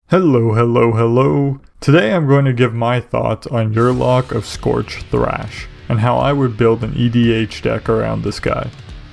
Hello. Today I'm going to give my thoughts on Yurlok of Scorch Thrash, and how I would build an EDH deck around this guy.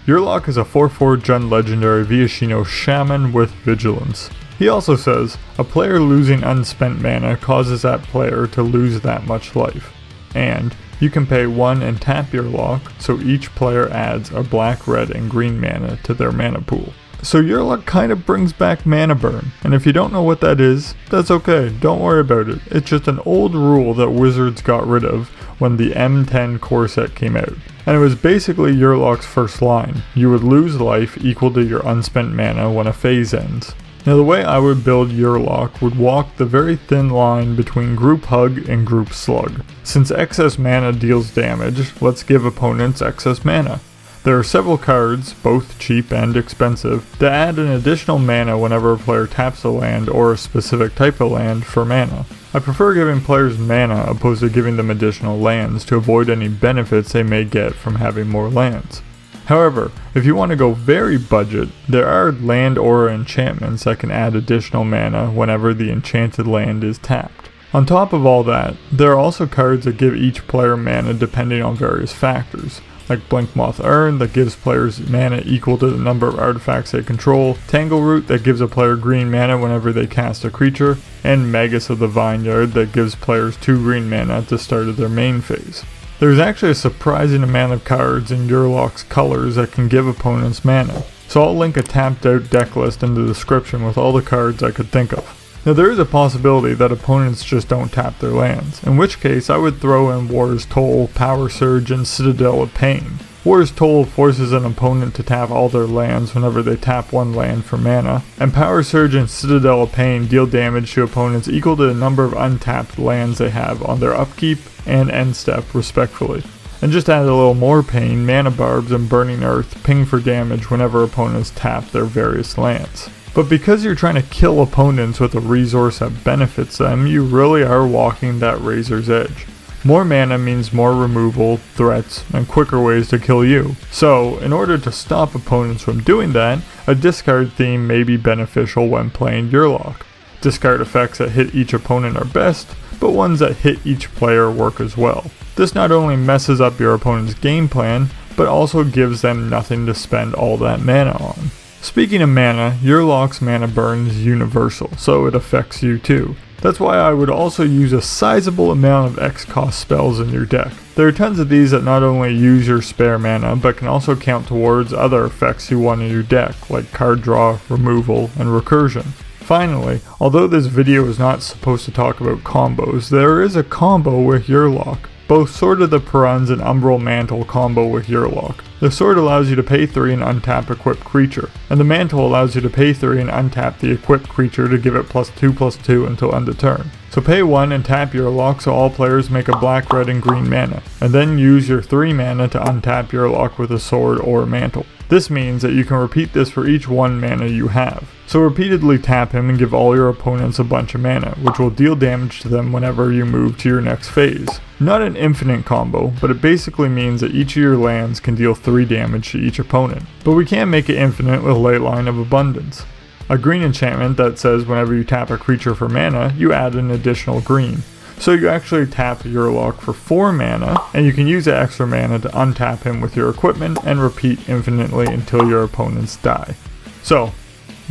Yurlok is a 4/4 Gen Legendary Viashino Shaman with Vigilance. He also says, a player losing unspent mana causes that player to lose that much life. And you can pay 1 and tap Yurlok, so each player adds a black, red, and green mana to their mana pool. So Yurlok kind of brings back mana burn, and if you don't know what that is, that's okay, don't worry about it. It's just an old rule that Wizards got rid of when the M10 core set came out. And it was basically Yurlok's first line. You would lose life equal to your unspent mana when a phase ends. Now the way I would build Yurlok would walk the very thin line between Group Hug and Group Slug. Since excess mana deals damage, let's give opponents excess mana. There are several cards, both cheap and expensive, that add an additional mana whenever a player taps a land or a specific type of land for mana. I prefer giving players mana opposed to giving them additional lands to avoid any benefits they may get from having more lands. However, if you want to go very budget, there are land aura enchantments that can add additional mana whenever the enchanted land is tapped. On top of all that, there are also cards that give each player mana depending on various factors, like Blinkmoth Urn that gives players mana equal to the number of artifacts they control, Tangleroot that gives a player green mana whenever they cast a creature, and Magus of the Vineyard that gives players 2 green mana at the start of their main phase. There's actually a surprising amount of cards in Yurlok's colors that can give opponents mana, so I'll link a tapped out deck list in the description with all the cards I could think of. Now there is a possibility that opponents just don't tap their lands, in which case I would throw in War's Toll, Power Surge, and Citadel of Pain. War's Toll forces an opponent to tap all their lands whenever they tap one land for mana, and Power Surge and Citadel of Pain deal damage to opponents equal to the number of untapped lands they have on their upkeep and end step respectively. And just add a little more pain, Mana Barbs and Burning Earth ping for damage whenever opponents tap their various lands. But because you're trying to kill opponents with a resource that benefits them, you really are walking that razor's edge. More mana means more removal, threats, and quicker ways to kill you. So, in order to stop opponents from doing that, a discard theme may be beneficial when playing Yurlok. Discard effects that hit each opponent are best, but ones that hit each player work as well. This not only messes up your opponent's game plan, but also gives them nothing to spend all that mana on. Speaking of mana, Yurlok's mana burn is universal, so it affects you too. That's why I would also use a sizable amount of X-cost spells in your deck. There are tons of these that not only use your spare mana, but can also count towards other effects you want in your deck, like card draw, removal, and recursion. Finally, although this video is not supposed to talk about combos, there is a combo with Yurlok. Both Sword of the Perons and Umbral Mantle combo with Yurlok. The Sword allows you to pay 3 and untap equipped creature, and the Mantle allows you to pay 3 and untap the equipped creature to give it +2/+2 until end of turn. So pay 1 and tap Yurlok so all players make a black, red, and green mana, and then use your 3 mana to untap Yurlok with a Sword or a Mantle. This means that you can repeat this for each 1 mana you have. So repeatedly tap him and give all your opponents a bunch of mana, which will deal damage to them whenever you move to your next phase. Not an infinite combo, but it basically means that each of your lands can deal 3 damage to each opponent. But we can make it infinite with Leyline of Abundance, a green enchantment that says whenever you tap a creature for mana, you add an additional green. So you actually tap Yurlok for 4 mana, and you can use that extra mana to untap him with your equipment and repeat infinitely until your opponents die. So,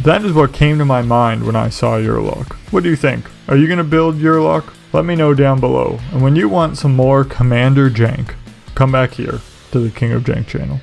that is what came to my mind when I saw Yurlok. What do you think? Are you going to build Yurlok? Let me know down below. And when you want some more Commander Jank, come back here to the King of Jank channel.